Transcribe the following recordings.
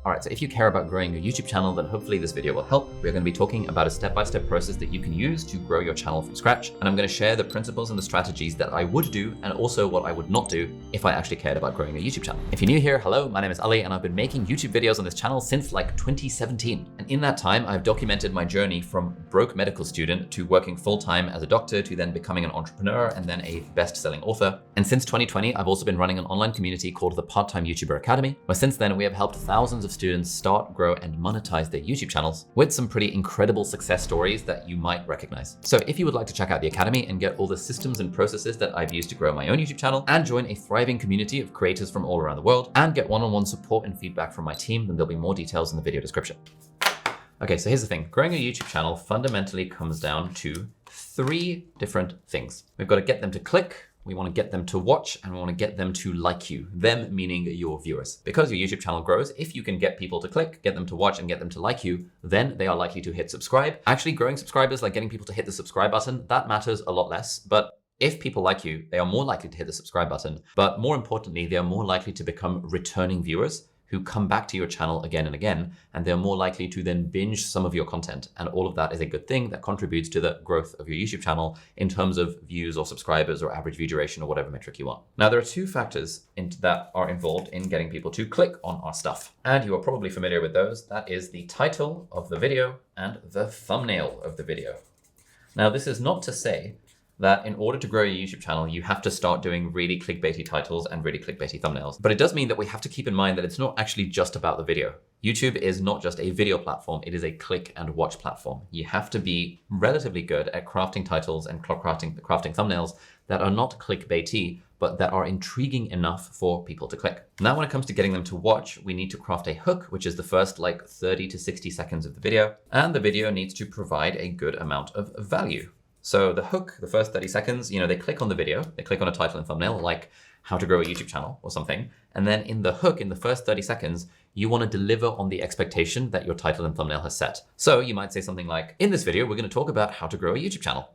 All right, so if you care about growing your YouTube channel, then hopefully this video will help. We're going to be talking about a step-by-step process that you can use to grow your channel from scratch. And I'm going to share the principles and the strategies that I would do and also what I would not do if I actually cared about growing a YouTube channel. If you're new here, hello, my name is Ali and I've been making YouTube videos on this channel since like 2017. And in that time, I've documented my journey from broke medical student to working full-time as a doctor to then becoming an entrepreneur and then a best-selling author. And since 2020, I've also been running an online community called the Part-Time YouTuber Academy, where since then we have helped thousands of students start, grow, and monetize their YouTube channels with some pretty incredible success stories that you might recognize. So if you would like to check out the Academy and get all the systems and processes that I've used to grow my own YouTube channel and join a thriving community of creators from all around the world and get one-on-one support and feedback from my team, then there'll be more details in the video description. Okay, so here's the thing. Growing a YouTube channel fundamentally comes down to 3 different things. We've got to get them to click, we want to get them to watch, and we want to get them to like you, them meaning your viewers. Because your YouTube channel grows, if you can get people to click, get them to watch, and get them to like you, then they are likely to hit subscribe. Actually, growing subscribers, like getting people to hit the subscribe button, that matters a lot less. But if people like you, they are more likely to hit the subscribe button. But more importantly, they are more likely to become returning viewers who come back to your channel again and again, and they're more likely to then binge some of your content. And all of that is a good thing that contributes to the growth of your YouTube channel in terms of views or subscribers or average view duration or whatever metric you want. Now, there are 2 factors that are involved in getting people to click on our stuff. And you are probably familiar with those. That is the title of the video and the thumbnail of the video. Now, this is not to say that in order to grow your YouTube channel, you have to start doing really clickbaity titles and really clickbaity thumbnails. But it does mean that we have to keep in mind that it's not actually just about the video. YouTube is not just a video platform, it is a click and watch platform. You have to be relatively good at crafting titles and crafting thumbnails that are not clickbaity, but that are intriguing enough for people to click. Now, when it comes to getting them to watch, we need to craft a hook, which is the first like 30 to 60 seconds of the video. And the video needs to provide a good amount of value. So the hook, the first 30 seconds, they click on the video, they click on a title and thumbnail like how to grow a YouTube channel or something. And then in the hook, in the first 30 seconds, you want to deliver on the expectation that your title and thumbnail has set. So you might say something like, in this video, we're going to talk about how to grow a YouTube channel,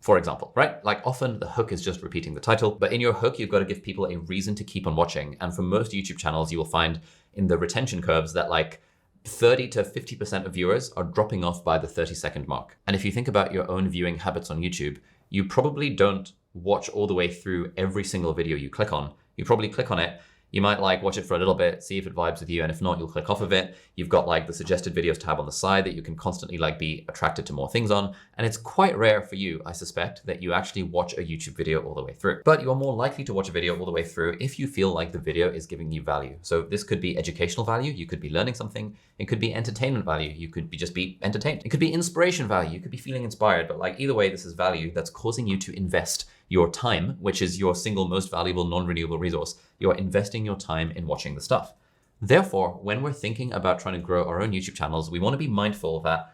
for example, right? Like often the hook is just repeating the title, but in your hook, you've got to give people a reason to keep on watching. And for most YouTube channels, you will find in the retention curves that like 30 to 50% of viewers are dropping off by the 30-second mark. And if you think about your own viewing habits on YouTube, you probably don't watch all the way through every single video you click on. You probably click on it. You might like watch it for a little bit, see if it vibes with you. And if not, you'll click off of it. You've got like the suggested videos tab on the side that you can constantly like be attracted to more things on. And it's quite rare for you, I suspect, that you actually watch a YouTube video all the way through. But you are more likely to watch a video all the way through if you feel like the video is giving you value. So this could be educational value. You could be learning something. It could be entertainment value. You could just be entertained. It could be inspiration value. You could be feeling inspired. But like either way, this is value that's causing you to invest your time, which is your single most valuable non-renewable resource. You're investing your time in watching the stuff. Therefore, when we're thinking about trying to grow our own YouTube channels, we want to be mindful that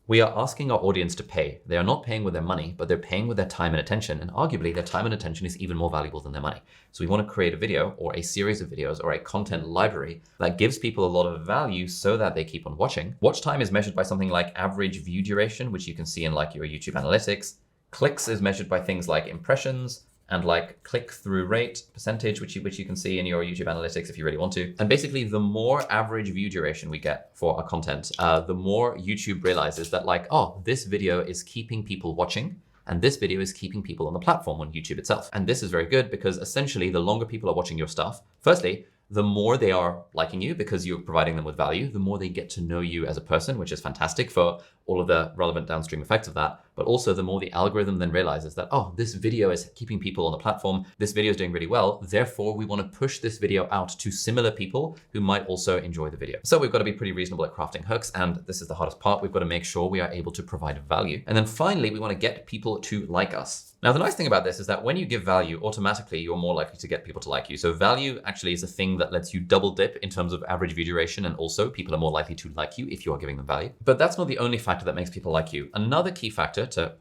we are asking our audience to pay. They are not paying with their money, but they're paying with their time and attention. And arguably, their time and attention is even more valuable than their money. So we want to create a video or a series of videos or a content library that gives people a lot of value so that they keep on watching. Watch time is measured by something like average view duration, which you can see in like your YouTube analytics. Clicks is measured by things like impressions and like click-through rate percentage, which you can see in your YouTube analytics if you really want to. And basically, the more average view duration we get for our content, the more YouTube realizes that like, oh, this video is keeping people watching, and this video is keeping people on the platform on YouTube itself. And this is very good because essentially, the longer people are watching your stuff, firstly, the more they are liking you because you're providing them with value, the more they get to know you as a person, which is fantastic for all of the relevant downstream effects of that. But also the more the algorithm then realizes that, oh, this video is keeping people on the platform, this video is doing really well, therefore we want to push this video out to similar people who might also enjoy the video. So we've got to be pretty reasonable at crafting hooks, and this is the hardest part. We've got to make sure we are able to provide value. And then finally, we want to get people to like us. Now, the nice thing about this is that when you give value, automatically you're more likely to get people to like you. So value actually is a thing that lets you double dip in terms of average view duration, and also people are more likely to like you if you are giving them value. But that's not the only factor that makes people like you. Another key factor to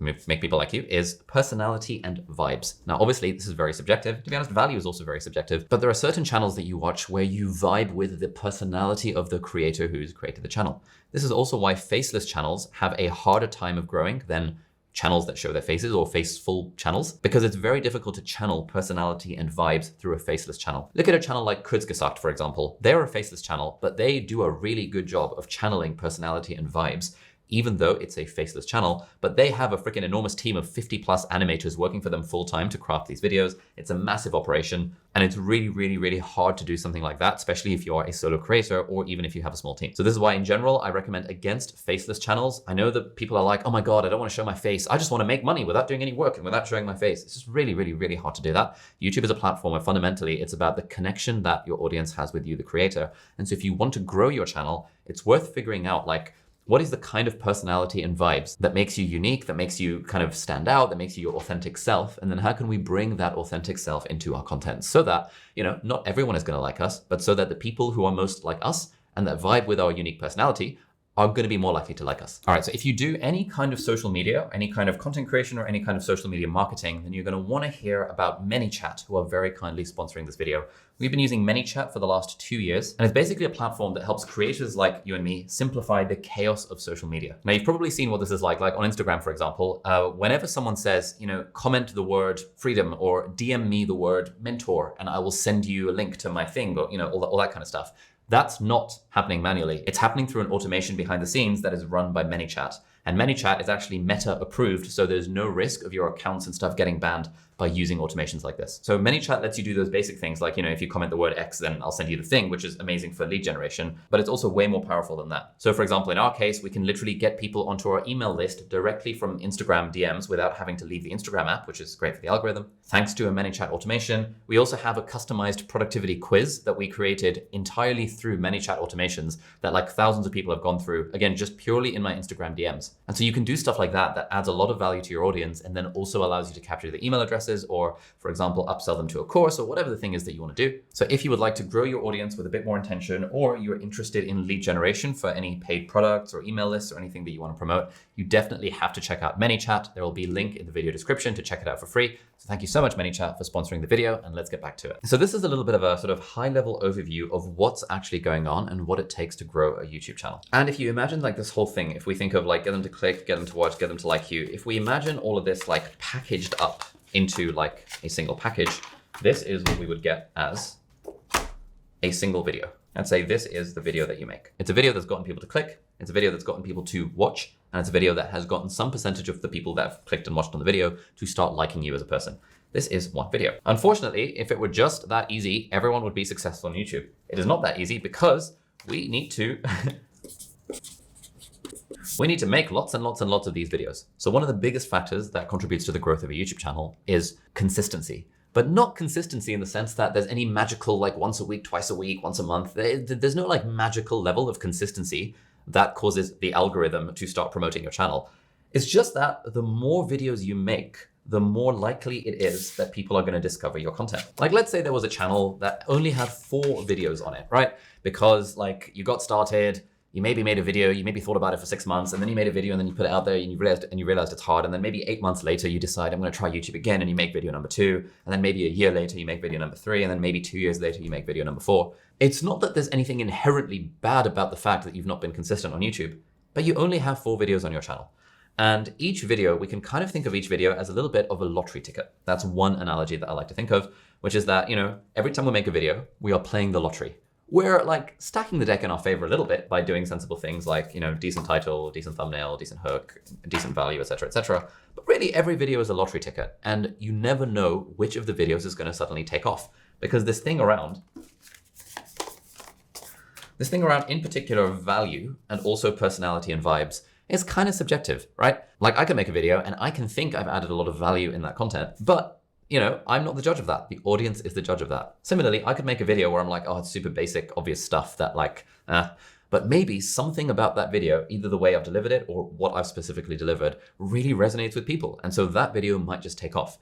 make people like you is personality and vibes. Now, obviously, this is very subjective. To be honest, value is also very subjective, but there are certain channels that you watch where you vibe with the personality of the creator who's created the channel. This is also why faceless channels have a harder time of growing than channels that show their faces or faceful channels, because it's very difficult to channel personality and vibes through a faceless channel. Look at a channel like Kurzgesagt, for example. They're a faceless channel, but they do a really good job of channeling personality and vibes, even though it's a faceless channel. But they have a freaking enormous team of 50 plus animators working for them full time to craft these videos. It's a massive operation, and it's really, really, really hard to do something like that, especially if you are a solo creator or even if you have a small team. So this is why in general, I recommend against faceless channels. I know that people are like, oh my God, I don't want to show my face. I just want to make money without doing any work and without showing my face. It's just really, really, really hard to do that. YouTube is a platform where fundamentally it's about the connection that your audience has with you, the creator. And so if you want to grow your channel, it's worth figuring out like, what is the kind of personality and vibes that makes you unique, that makes you kind of stand out, that makes you your authentic self? And then how can we bring that authentic self into our content so that, not everyone is going to like us, but so that the people who are most like us and that vibe with our unique personality are going to be more likely to like us. All right, so if you do any kind of social media, any kind of content creation or any kind of social media marketing, then you're going to want to hear about ManyChat, who are very kindly sponsoring this video. We've been using ManyChat for the last 2 years, and it's basically a platform that helps creators like you and me simplify the chaos of social media. Now, you've probably seen what this is like on Instagram, for example. Whenever someone says, comment the word freedom or DM me the word mentor, and I will send you a link to my thing, or all that kind of stuff. That's not happening manually. It's happening through an automation behind the scenes that is run by ManyChat. And ManyChat is actually Meta approved, so there's no risk of your accounts and stuff getting banned by using automations like this. So ManyChat lets you do those basic things like, if you comment the word X, then I'll send you the thing, which is amazing for lead generation, but it's also way more powerful than that. So for example, in our case, we can literally get people onto our email list directly from Instagram DMs without having to leave the Instagram app, which is great for the algorithm. Thanks to a ManyChat automation, we also have a customized productivity quiz that we created entirely through ManyChat automations that like thousands of people have gone through, again, just purely in my Instagram DMs. And so you can do stuff like that adds a lot of value to your audience and then also allows you to capture the email addresses or, for example, upsell them to a course or whatever the thing is that you want to do. So if you would like to grow your audience with a bit more intention, or you're interested in lead generation for any paid products or email lists or anything that you want to promote, you definitely have to check out ManyChat. There will be a link in the video description to check it out for free. So thank you so much, ManyChat, for sponsoring the video, and let's get back to it. So this is a little bit of a sort of high-level overview of what's actually going on and what it takes to grow a YouTube channel. And if you imagine like this whole thing, if we think of like get them to click, get them to watch, get them to like you, if we imagine all of this like packaged up into like a single package, this is what we would get as a single video. And say this is the video that you make. It's a video that's gotten people to click, it's a video that's gotten people to watch, and it's a video that has gotten some percentage of the people that have clicked and watched on the video to start liking you as a person. This is one video. Unfortunately, if it were just that easy, everyone would be successful on YouTube. It is not that easy because we need to make lots and lots and lots of these videos. So one of the biggest factors that contributes to the growth of a YouTube channel is consistency. But not consistency in the sense that there's any magical like once a week, twice a week, once a month. There's no like magical level of consistency that causes the algorithm to start promoting your channel. It's just that the more videos you make, the more likely it is that people are going to discover your content. Like let's say there was a channel that only had 4 videos on it, right? Because like you got started, you maybe made a video, you maybe thought about it for 6 months, and then you made a video and then you put it out there and you realized it's hard. And then maybe 8 months later, you decide I'm going to try YouTube again, and you make video number 2. And then maybe a year later, you make video number 3. And then maybe 2 years later, you make video number 4. It's not that there's anything inherently bad about the fact that you've not been consistent on YouTube, but you only have 4 videos on your channel. And each video, we can kind of think of each video as a little bit of a lottery ticket. That's one analogy that I like to think of, which is that, every time we make a video, we are playing the lottery. We're like stacking the deck in our favor a little bit by doing sensible things like, decent title, decent thumbnail, decent hook, decent value, etc., etc. But really every video is a lottery ticket, and you never know which of the videos is going to suddenly take off, because this thing around in particular value and also personality and vibes is kind of subjective, right? Like I can make a video and I can think I've added a lot of value in that content, but I'm not the judge of that. The audience is the judge of that. Similarly, I could make a video where I'm like, oh, it's super basic, obvious stuff that like, but maybe something about that video, either the way I've delivered it or what I've specifically delivered, really resonates with people. And so that video might just take off.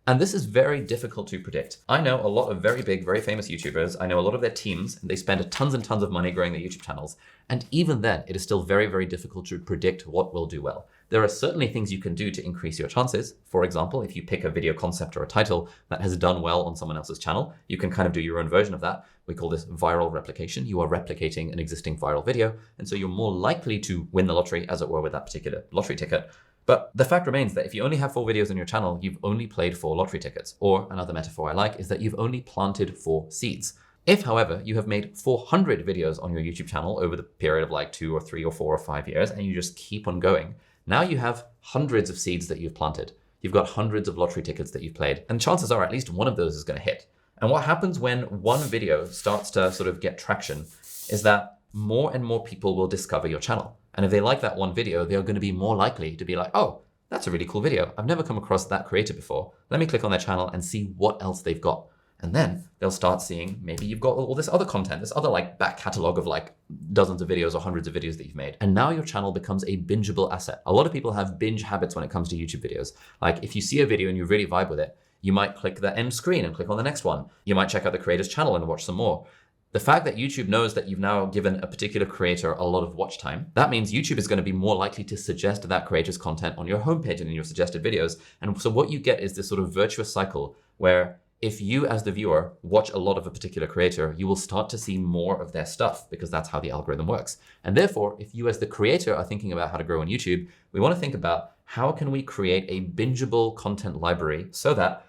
And this is very difficult to predict. I know a lot of very big, very famous YouTubers. I know a lot of their teams, and they spend tons and tons of money growing their YouTube channels. And even then, it is still very, very difficult to predict what will do well. There are certainly things you can do to increase your chances. For example, if you pick a video concept or a title that has done well on someone else's channel, you can kind of do your own version of that. We call this viral replication. You are replicating an existing viral video. And so you're more likely to win the lottery, as it were, with that particular lottery ticket. But the fact remains that if you only have 4 videos on your channel, you've only played 4 lottery tickets. Or another metaphor I like is that you've only planted 4 seeds. If, however, you have made 400 videos on your YouTube channel over the period of like 2 or 3 or 4 or 5 years, and you just keep on going, now you have hundreds of seeds that you've planted. You've got hundreds of lottery tickets that you've played, and chances are at least one of those is going to hit. And what happens when one video starts to sort of get traction is that more and more people will discover your channel. And if they like that one video, they're going to be more likely to be like, oh, that's a really cool video. I've never come across that creator before. Let me click on their channel and see what else they've got. And then they'll start seeing maybe you've got all this other content, this other like back catalog of like dozens of videos or hundreds of videos that you've made. And now your channel becomes a bingeable asset. A lot of people have binge habits when it comes to YouTube videos. Like if you see a video and you really vibe with it, you might click the end screen and click on the next one. You might check out the creator's channel and watch some more. The fact that YouTube knows that you've now given a particular creator a lot of watch time, that means YouTube is going to be more likely to suggest that creator's content on your homepage and in your suggested videos. And so what you get is this sort of virtuous cycle where if you as the viewer watch a lot of a particular creator, you will start to see more of their stuff because that's how the algorithm works. And therefore, if you as the creator are thinking about how to grow on YouTube, we want to think about how can we create a bingeable content library so that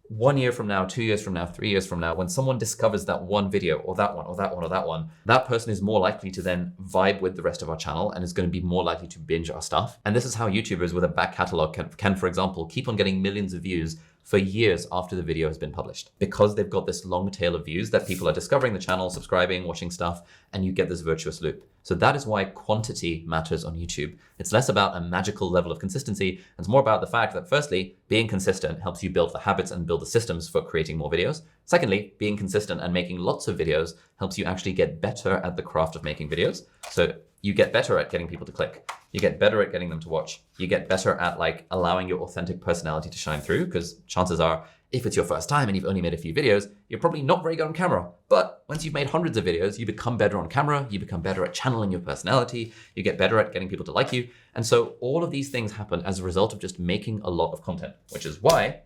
1 year from now, 2 years from now, 3 years from now, when someone discovers that one video or that one or that one or that one, that person is more likely to then vibe with the rest of our channel and is going to be more likely to binge our stuff. And this is how YouTubers with a back catalog can, for example, keep on getting millions of views for years after the video has been published, because they've got this long tail of views that people are discovering the channel, subscribing, watching stuff, and you get this virtuous loop. So that is why quantity matters on YouTube. It's less about a magical level of consistency. It's more about the fact that firstly, being consistent helps you build the habits and build the systems for creating more videos. Secondly, being consistent and making lots of videos helps you actually get better at the craft of making videos. So you get better at getting people to click. You get better at getting them to watch. You get better at like allowing your authentic personality to shine through, because chances are, if it's your first time and you've only made a few videos, you're probably not very good on camera. But once you've made hundreds of videos, you become better on camera, you become better at channeling your personality, you get better at getting people to like you. And so all of these things happen as a result of just making a lot of content, which is why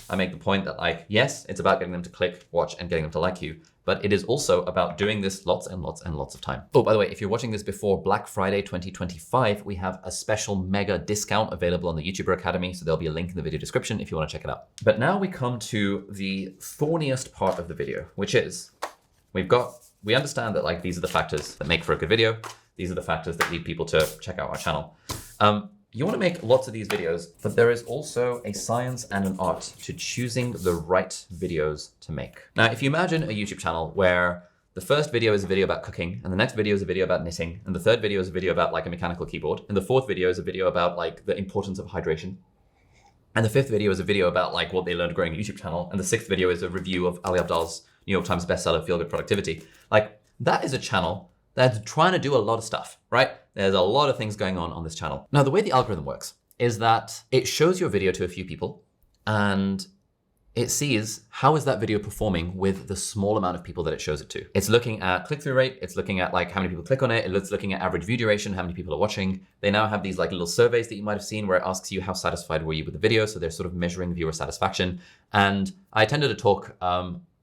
I make the point that like, yes, it's about getting them to click, watch, and getting them to like you, but it is also about doing this lots and lots and lots of time. Oh, by the way, if you're watching this before Black Friday 2025, we have a special mega discount available on the YouTuber Academy. So there'll be a link in the video description if you want to check it out. But now we come to the thorniest part of the video, which is we understand that like these are the factors that make for a good video. These are the factors that lead people to check out our channel. You want to make lots of these videos, but there is also a science and an art to choosing the right videos to make. Now, if you imagine a YouTube channel where the first video is a video about cooking, and the next video is a video about knitting, and the third video is a video about like a mechanical keyboard, and the fourth video is a video about like the importance of hydration, and the fifth video is a video about like what they learned growing a YouTube channel, and the sixth video is a review of Ali Abdaal's New York Times bestseller, Feel Good Productivity. Like that is a channel that's trying to do a lot of stuff, right? There's a lot of things going on this channel. Now, the way the algorithm works is that it shows your video to a few people and it sees how is that video performing with the small amount of people that it shows it to. It's looking at click-through rate. It's looking at like how many people click on it. It's looking at average view duration, how many people are watching. They now have these like little surveys that you might have seen where it asks you how satisfied were you with the video. So they're sort of measuring viewer satisfaction. And I attended a talk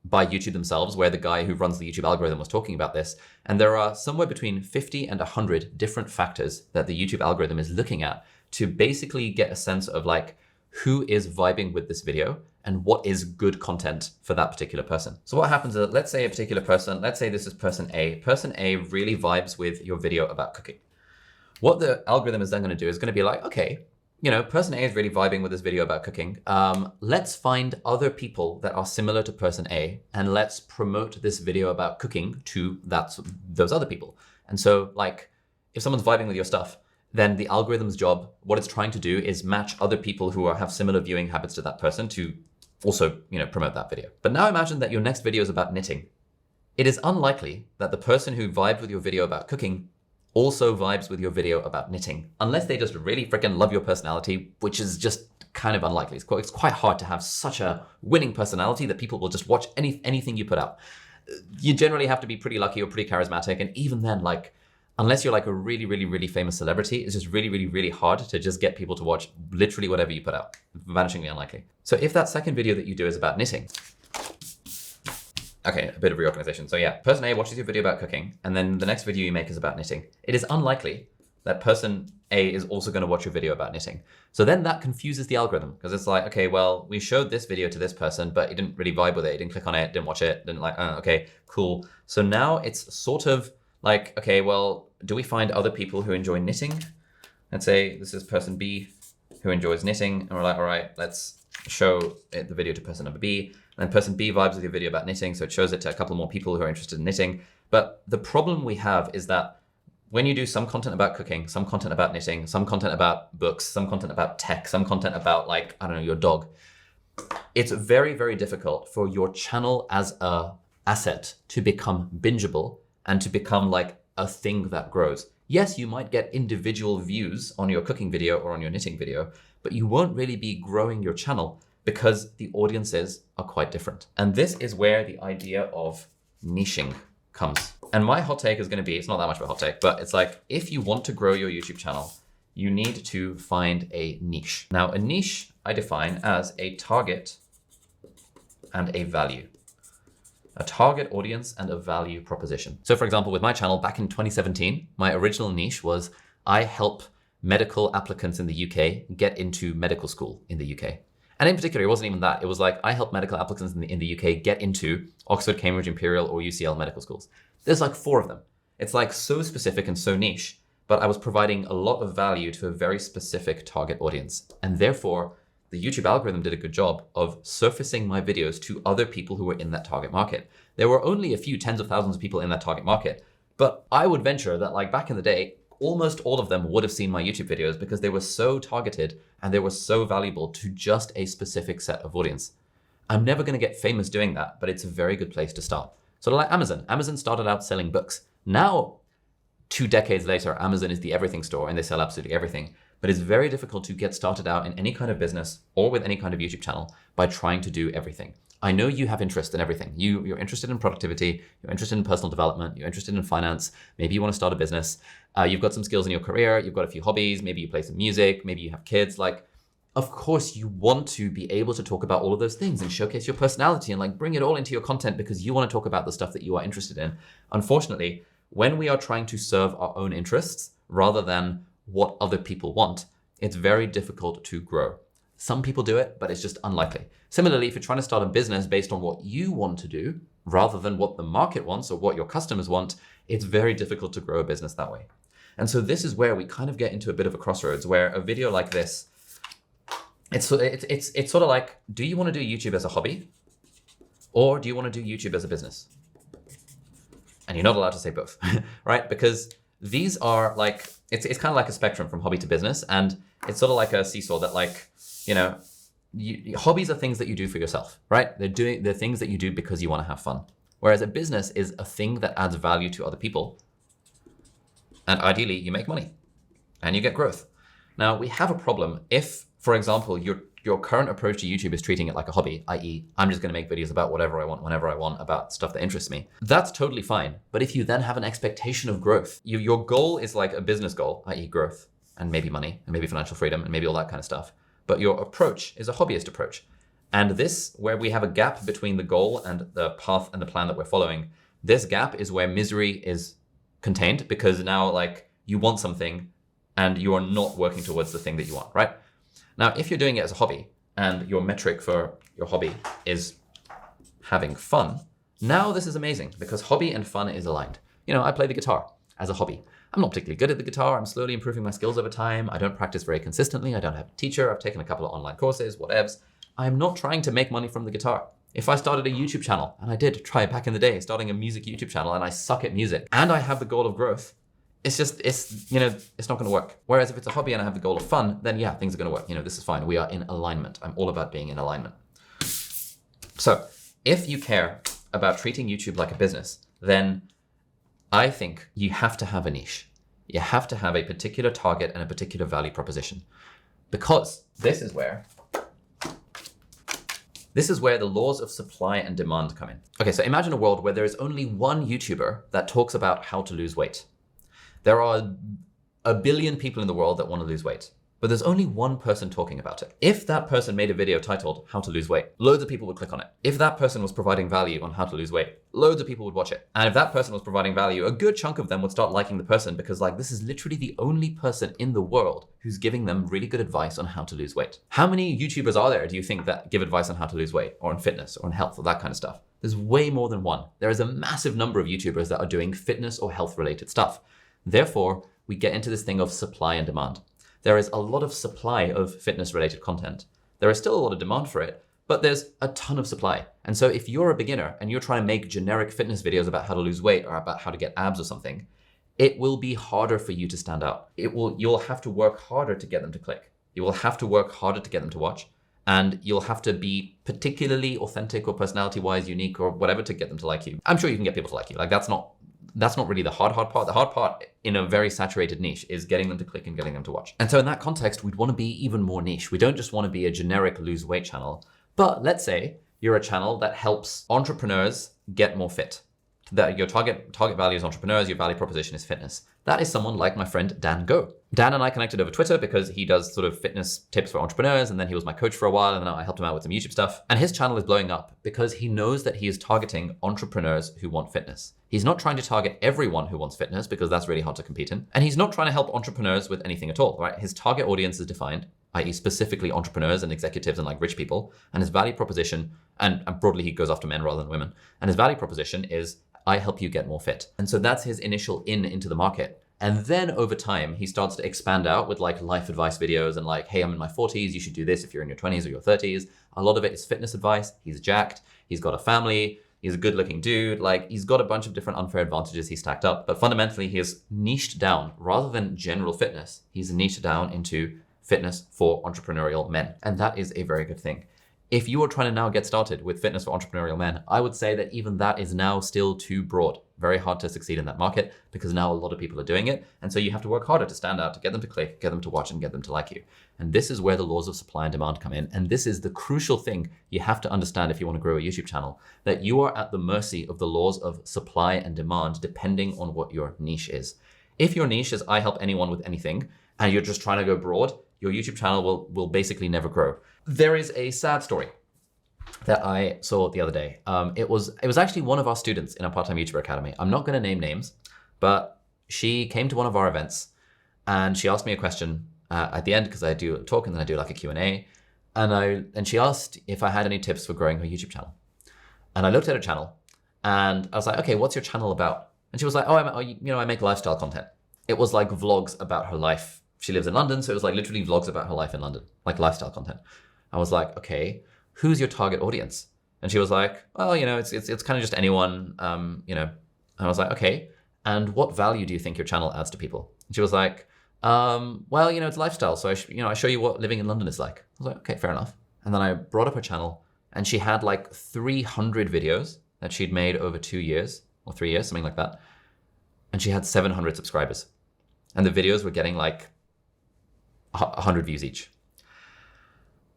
by YouTube themselves, where the guy who runs the YouTube algorithm was talking about this. And there are somewhere between 50 and 100 different factors that the YouTube algorithm is looking at to basically get a sense of like, who is vibing with this video and what is good content for that particular person. So what happens is, let's say a particular person, let's say this is person A. Person A really vibes with your video about cooking. What the algorithm is then going to do is going to be like, okay, you know, person A is really vibing with this video about cooking. Let's find other people that are similar to person A and let's promote this video about cooking to those other people. And so like, if someone's vibing with your stuff, then the algorithm's job, what it's trying to do is match other people who have similar viewing habits to that person to also, you know, promote that video. But now imagine that your next video is about knitting. It is unlikely that the person who vibed with your video about cooking also vibes with your video about knitting, unless they just really freaking love your personality, which is just kind of unlikely. It's quite hard to have such a winning personality that people will just watch anything you put out. You generally have to be pretty lucky or pretty charismatic, and even then, like, unless you're like a really, really, really famous celebrity, it's just really, really, really hard to just get people to watch literally whatever you put out. Vanishingly unlikely. So if that second video that you do is about knitting, okay, a bit of reorganization. So yeah, person A watches your video about cooking, and then the next video you make is about knitting. It is unlikely that person A is also going to watch your video about knitting. So then that confuses the algorithm because it's like, okay, well, we showed this video to this person, but he didn't really vibe with it. He didn't click on it, didn't watch it, didn't like, okay, cool. So now it's sort of like, okay, well, do we find other people who enjoy knitting? Let's say this is person B who enjoys knitting. And we're like, all right, let's show the video to person number B. And person B vibes with your video about knitting. So it shows it to a couple more people who are interested in knitting. But the problem we have is that when you do some content about cooking, some content about knitting, some content about books, some content about tech, some content about like, I don't know, your dog, it's very, very difficult for your channel as a asset to become bingeable and to become like a thing that grows. Yes, you might get individual views on your cooking video or on your knitting video, but you won't really be growing your channel because the audiences are quite different. And this is where the idea of niching comes. And my hot take is going to be, it's not that much of a hot take, but it's like, if you want to grow your YouTube channel, you need to find a niche. Now, a niche I define as a target and a value. A target audience and a value proposition. So for example, with my channel back in 2017, my original niche was I help medical applicants in the UK get into medical school in the UK. And in particular, it wasn't even that. It was like I help medical applicants in the UK get into Oxford, Cambridge, Imperial, or UCL medical schools. There's like 4 of them. It's like so specific and so niche, but I was providing a lot of value to a very specific target audience. And therefore, the YouTube algorithm did a good job of surfacing my videos to other people who were in that target market. There were only a few tens of thousands of people in that target market, but I would venture that like back in the day, almost all of them would have seen my YouTube videos because they were so targeted and they were so valuable to just a specific set of audience. I'm never going to get famous doing that, but it's a very good place to start. Sort of like Amazon. Amazon started out selling books. Now, 2 decades later, Amazon is the everything store and they sell absolutely everything. But it's very difficult to get started out in any kind of business or with any kind of YouTube channel by trying to do everything. I know you have interest in everything. You're interested in productivity, you're interested in personal development, you're interested in finance, maybe you want to start a business, you've got some skills in your career, you've got a few hobbies, maybe you play some music, maybe you have kids. Like, of course you want to be able to talk about all of those things and showcase your personality and like bring it all into your content because you want to talk about the stuff that you are interested in. Unfortunately, when we are trying to serve our own interests rather than what other people want, it's very difficult to grow. Some people do it, but it's just unlikely. Similarly, if you're trying to start a business based on what you want to do, rather than what the market wants or what your customers want, it's very difficult to grow a business that way. And so this is where we kind of get into a bit of a crossroads where a video like this, it's sort of like, do you want to do YouTube as a hobby? Or do you want to do YouTube as a business? And you're not allowed to say both, right? Because these are like, it's kind of like a spectrum from hobby to business. And it's sort of like a seesaw that like, you know, hobbies are things that you do for yourself, right? They're things that you do because you want to have fun. Whereas a business is a thing that adds value to other people. And ideally you make money and you get growth. Now we have a problem if, for example, your current approach to YouTube is treating it like a hobby, i.e. I'm just going to make videos about whatever I want, whenever I want, about stuff that interests me. That's totally fine. But if you then have an expectation of growth, your goal is like a business goal, i.e. growth and maybe money and maybe financial freedom and maybe all that kind of stuff. But your approach is a hobbyist approach. And this, where we have a gap between the goal and the path and the plan that we're following, this gap is where misery is contained because now like you want something and you are not working towards the thing that you want, right? Now, if you're doing it as a hobby and your metric for your hobby is having fun, now this is amazing because hobby and fun is aligned. You know, I play the guitar as a hobby. I'm not particularly good at the guitar. I'm slowly improving my skills over time. I don't practice very consistently. I don't have a teacher. I've taken a couple of online courses, whatevs. I'm not trying to make money from the guitar. If I started a YouTube channel, and I did try back in the day, starting a music YouTube channel, and I suck at music, and I have the goal of growth, it's not going to work. Whereas if it's a hobby and I have the goal of fun, then yeah, things are going to work. You know, this is fine. We are in alignment. I'm all about being in alignment. So if you care about treating YouTube like a business, then I think you have to have a niche. You have to have a particular target and a particular value proposition, because this is where the laws of supply and demand come in. Okay, so imagine a world where there is only one YouTuber that talks about how to lose weight. There are 1 billion people in the world that want to lose weight, but there's only one person talking about it. If that person made a video titled how to lose weight, loads of people would click on it. If that person was providing value on how to lose weight, loads of people would watch it. And if that person was providing value, a good chunk of them would start liking the person because like this is literally the only person in the world who's giving them really good advice on how to lose weight. How many YouTubers are there, do you think, that give advice on how to lose weight or on fitness or on health or that kind of stuff? There's way more than one. There is a massive number of YouTubers that are doing fitness or health related stuff. Therefore, we get into this thing of supply and demand. There is a lot of supply of fitness related content. There is still a lot of demand for it, but there's a ton of supply. And so if you're a beginner and you're trying to make generic fitness videos about how to lose weight or about how to get abs or something, it will be harder for you to stand out. You'll have to work harder to get them to click. You will have to work harder to get them to watch. And you'll have to be particularly authentic or personality-wise unique or whatever to get them to like you. I'm sure you can get people to like you. Like that's not really the hard part. The hard part in a very saturated niche is getting them to click and getting them to watch. And so in that context, we'd want to be even more niche. We don't just want to be a generic lose weight channel, but let's say you're a channel that helps entrepreneurs get more fit. That your target value is entrepreneurs, your value proposition is fitness. That is someone like my friend Dan Go. Dan and I connected over Twitter because he does sort of fitness tips for entrepreneurs, and then he was my coach for a while, and then I helped him out with some YouTube stuff. And his channel is blowing up because he knows that he is targeting entrepreneurs who want fitness. He's not trying to target everyone who wants fitness because that's really hard to compete in. And he's not trying to help entrepreneurs with anything at all, right? His target audience is defined, i.e. specifically entrepreneurs and executives and like rich people. And his value proposition, and broadly he goes after men rather than women. And his value proposition is, I help you get more fit. And so that's his initial into the market. And then over time, he starts to expand out with like life advice videos and like, hey, I'm in my 40s, you should do this if you're in your 20s or your 30s. A lot of it is fitness advice. He's jacked, he's got a family, he's a good looking dude. Like he's got a bunch of different unfair advantages he's stacked up, but fundamentally he is niched down rather than general fitness. He's niched down into fitness for entrepreneurial men. And that is a very good thing. If you are trying to now get started with fitness for entrepreneurial men, I would say that even that is now still too broad. Very hard to succeed in that market because now a lot of people are doing it. And so you have to work harder to stand out, to get them to click, get them to watch, and get them to like you. And this is where the laws of supply and demand come in. And this is the crucial thing you have to understand if you want to grow a YouTube channel, that you are at the mercy of the laws of supply and demand depending on what your niche is. If your niche is I help anyone with anything, and you're just trying to go broad, your YouTube channel will basically never grow. There is a sad story that I saw the other day. It was actually one of our students in our part-time YouTuber Academy. I'm not going to name names, but she came to one of our events and she asked me a question at the end because I do a talk and then I do like a Q&A. And she asked if I had any tips for growing her YouTube channel. And I looked at her channel and I was like, okay, what's your channel about? And she was like, I make lifestyle content. It was like vlogs about her life. She lives in London, so it was like literally vlogs about her life in London, like lifestyle content. I was like, okay, who's your target audience? And she was like, well, it's kind of just anyone, And I was like, okay, and what value do you think your channel adds to people? And she was like, it's lifestyle. So I show you what living in London is like. I was like, okay, fair enough. And then I brought up her channel and she had like 300 videos that she'd made over 2 years or 3 years, something like that. And she had 700 subscribers. And the videos were getting like 100 views each.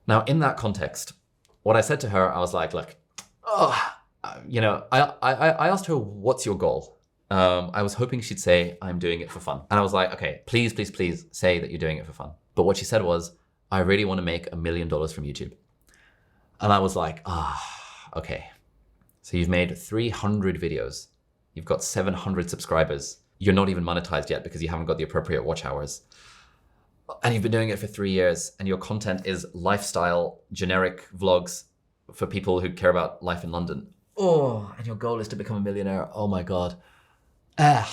Now, in that context, what I said to her, I was like, look, I asked her, what's your goal? I was hoping she'd say, I'm doing it for fun. And I was like, okay, please say that you're doing it for fun. But what she said was, I really want to make $1 million from YouTube. And I was like, okay. So you've made 300 videos. You've got 700 subscribers. You're not even monetized yet because you haven't got the appropriate watch hours. And you've been doing it for 3 years and your content is lifestyle, generic vlogs for people who care about life in London. Oh, and your goal is to become a millionaire. Oh my God. And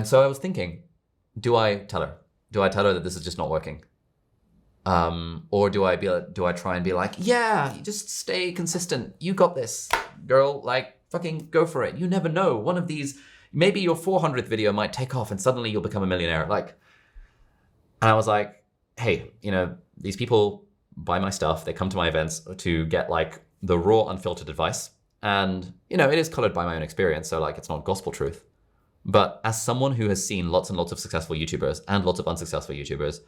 so I was thinking, do I tell her? Do I tell her that this is just not working? Or do I try and be like, yeah, you just stay consistent. You got this, girl. Like, fucking go for it. You never know. One of these, maybe your 400th video might take off and suddenly you'll become a millionaire. And I was like, hey, these people buy my stuff. They come to my events to get like the raw, unfiltered advice. And, it is colored by my own experience. So like, it's not gospel truth. But as someone who has seen lots and lots of successful YouTubers and lots of unsuccessful YouTubers,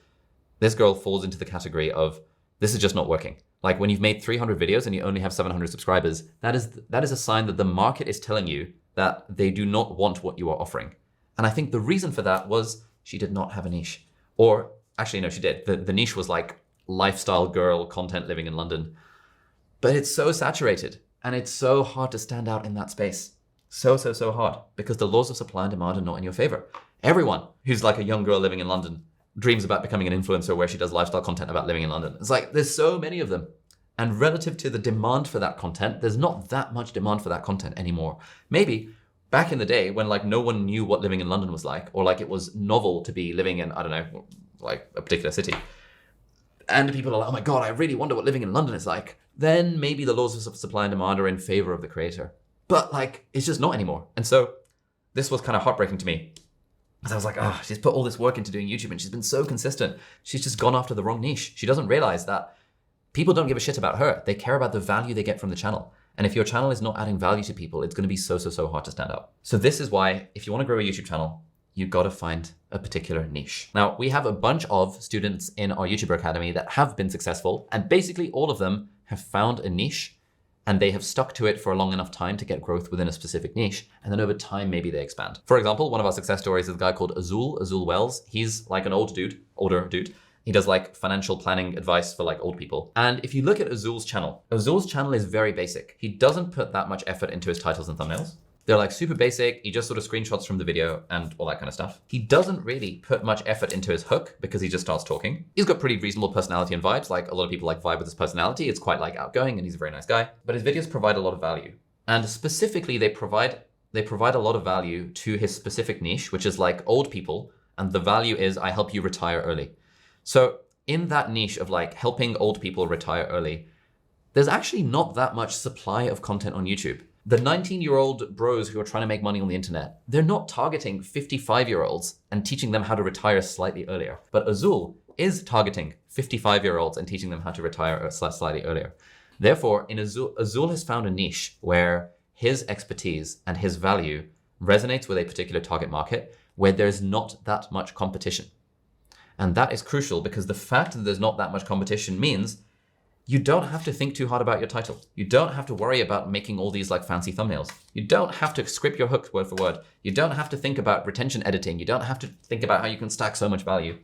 this girl falls into the category of, this is just not working. Like when you've made 300 videos and you only have 700 subscribers, that is a sign that the market is telling you that they do not want what you are offering. And I think the reason for that was she did not have a niche. Or Actually, no, she did. The niche was like lifestyle girl content living in London. But it's so saturated and it's so hard to stand out in that space. So hard, because the laws of supply and demand are not in your favor. Everyone who's like a young girl living in London dreams about becoming an influencer where she does lifestyle content about living in London. It's like, there's so many of them. And relative to the demand for that content, there's not that much demand for that content anymore. Maybe back in the day when like no one knew what living in London was like, or like it was novel to be living in, I don't know, like a particular city. And people are like, oh my God, I really wonder what living in London is like. Then maybe the laws of supply and demand are in favor of the creator. But like, it's just not anymore. And so this was kind of heartbreaking to me. Because I was like, oh, she's put all this work into doing YouTube and she's been so consistent. She's just gone after the wrong niche. She doesn't realize that people don't give a shit about her. They care about the value they get from the channel. And if your channel is not adding value to people, it's going to be so hard to stand out. So this is why, if you want to grow a YouTube channel, you've got to find a particular niche. Now, we have a bunch of students in our YouTuber Academy that have been successful, and basically all of them have found a niche and they have stuck to it for a long enough time to get growth within a specific niche. And then over time, maybe they expand. For example, one of our success stories is a guy called Azul Wells. He's like an older dude. He does like financial planning advice for like old people. And if you look at Azul's channel is very basic. He doesn't put that much effort into his titles and thumbnails. They're like super basic. He just sort of screenshots from the video and all that kind of stuff. He doesn't really put much effort into his hook because he just starts talking. He's got pretty reasonable personality and vibes. Like a lot of people like vibe with his personality. It's quite like outgoing and he's a very nice guy. But his videos provide a lot of value. And specifically, they provide a lot of value to his specific niche, which is like old people. And the value is I help you retire early. So in that niche of like helping old people retire early, there's actually not that much supply of content on YouTube. The 19-year-old bros who are trying to make money on the internet, they're not targeting 55-year-olds and teaching them how to retire slightly earlier. But Azul is targeting 55-year-olds and teaching them how to retire slightly earlier. Therefore, in Azul has found a niche where his expertise and his value resonates with a particular target market where there's not that much competition. And that is crucial because the fact that there's not that much competition means you don't have to think too hard about your title. You don't have to worry about making all these like fancy thumbnails. You don't have to script your hook word for word. You don't have to think about retention editing. You don't have to think about how you can stack so much value.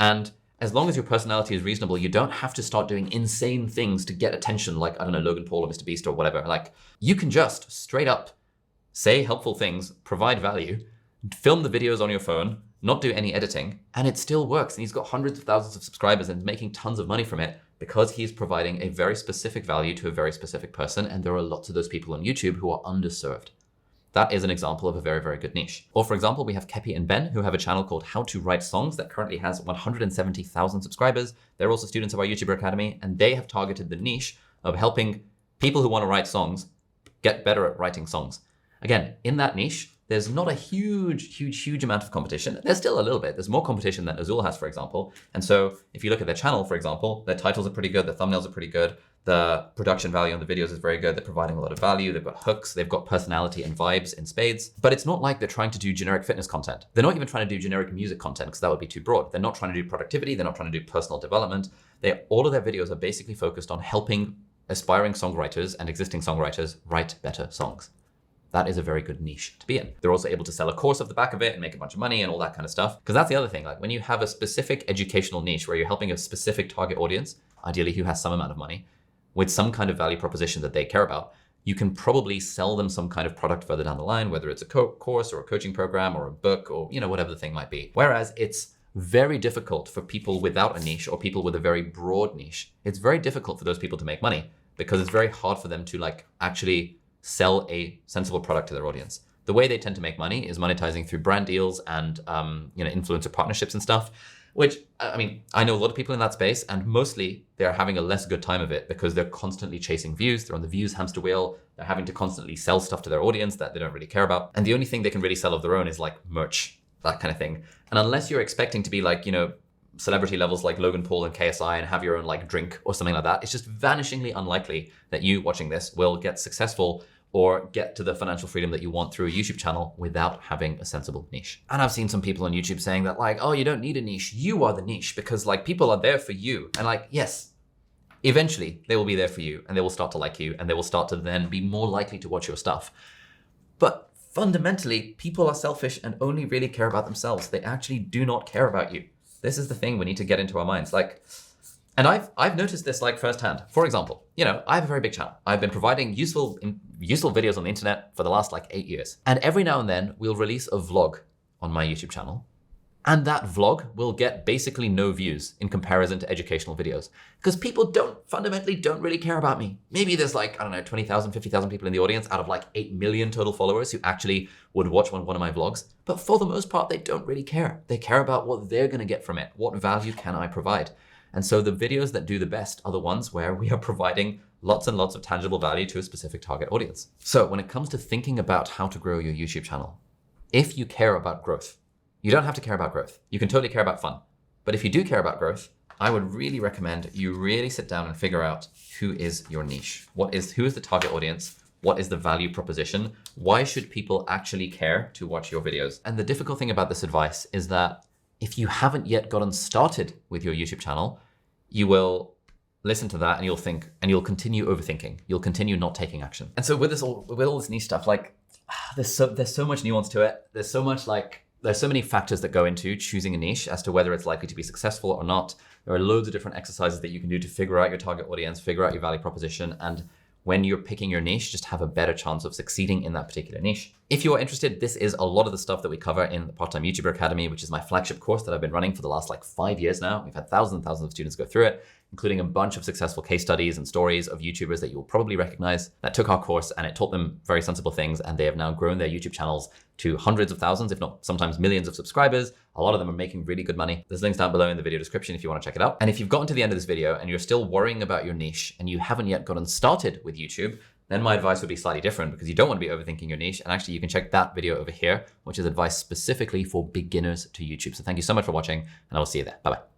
And as long as your personality is reasonable, you don't have to start doing insane things to get attention like, I don't know, Logan Paul or Mr. Beast or whatever. Like you can just straight up say helpful things, provide value, film the videos on your phone, not do any editing, and it still works. And he's got hundreds of thousands of subscribers and making tons of money from it because he's providing a very specific value to a very specific person. And there are lots of those people on YouTube who are underserved. That is an example of a very good niche. Or for example, we have Kepi and Ben who have a channel called How to Write Songs that currently has 170,000 subscribers. They're also students of our YouTuber Academy, and they have targeted the niche of helping people who want to write songs get better at writing songs. Again, in that niche, there's not a huge amount of competition. There's still a little bit. There's more competition than Azul has, for example. And so if you look at their channel, for example, their titles are pretty good. Their thumbnails are pretty good. The production value on the videos is very good. They're providing a lot of value. They've got hooks. They've got personality and vibes in spades. But it's not like they're trying to do generic fitness content. They're not even trying to do generic music content because that would be too broad. They're not trying to do productivity. They're not trying to do personal development. All of their videos are basically focused on helping aspiring songwriters and existing songwriters write better songs. That is a very good niche to be in. They're also able to sell a course off the back of it and make a bunch of money and all that kind of stuff. Because that's the other thing, like when you have a specific educational niche where you're helping a specific target audience, ideally who has some amount of money, with some kind of value proposition that they care about, you can probably sell them some kind of product further down the line, whether it's a course or a coaching program or a book or whatever the thing might be. Whereas it's very difficult for people without a niche or people with a very broad niche. It's very difficult for those people to make money because it's very hard for them to like actually sell a sensible product to their audience. The way they tend to make money is monetizing through brand deals and influencer partnerships and stuff, which I know a lot of people in that space, and mostly they're having a less good time of it because they're constantly chasing views. They're on the views hamster wheel. They're having to constantly sell stuff to their audience that they don't really care about. And the only thing they can really sell of their own is like merch, that kind of thing. And unless you're expecting to be like, celebrity levels like Logan Paul and KSI and have your own like drink or something like that, it's just vanishingly unlikely that you watching this will get successful or get to the financial freedom that you want through a YouTube channel without having a sensible niche. And I've seen some people on YouTube saying that like, oh, you don't need a niche. You are the niche because like people are there for you. And like, yes, eventually they will be there for you and they will start to like you and they will start to then be more likely to watch your stuff. But fundamentally, people are selfish and only really care about themselves. They actually do not care about you. This is the thing we need to get into our minds. And I've noticed this firsthand. For example, I have a very big channel. I've been providing useful videos on the internet for the last 8 years. And every now and then we'll release a vlog on my YouTube channel. And that vlog will get basically no views in comparison to educational videos because people fundamentally don't really care about me. Maybe there's 20,000, 50,000 people in the audience out of 8 million total followers who actually would watch one of my vlogs. But for the most part, they don't really care. They care about what they're going to get from it. What value can I provide? And so the videos that do the best are the ones where we are providing lots and lots of tangible value to a specific target audience. So when it comes to thinking about how to grow your YouTube channel, if you care about growth, you don't have to care about growth. You can totally care about fun. But if you do care about growth, I would really recommend you really sit down and figure out who is your niche. Who is the target audience? What is the value proposition? Why should people actually care to watch your videos? And the difficult thing about this advice is that if you haven't yet gotten started with your YouTube channel, you will listen to that and you'll think, and you'll continue overthinking. You'll continue not taking action. And so with all this niche stuff, there's so much nuance to it. There's so many factors that go into choosing a niche as to whether it's likely to be successful or not. There are loads of different exercises that you can do to figure out your target audience, figure out your value proposition, and when you're picking your niche, just have a better chance of succeeding in that particular niche. If you are interested, this is a lot of the stuff that we cover in the Part-Time YouTuber Academy, which is my flagship course that I've been running for the last 5 years now. We've had thousands and thousands of students go through it, including a bunch of successful case studies and stories of YouTubers that you will probably recognize that took our course and it taught them very sensible things, and they have now grown their YouTube channels to hundreds of thousands, if not sometimes millions of subscribers. A lot of them are making really good money. There's links down below in the video description if you want to check it out. And if you've gotten to the end of this video and you're still worrying about your niche and you haven't yet gotten started with YouTube, then my advice would be slightly different because you don't want to be overthinking your niche. And actually you can check that video over here, which is advice specifically for beginners to YouTube. So thank you so much for watching and I will see you there. Bye-bye.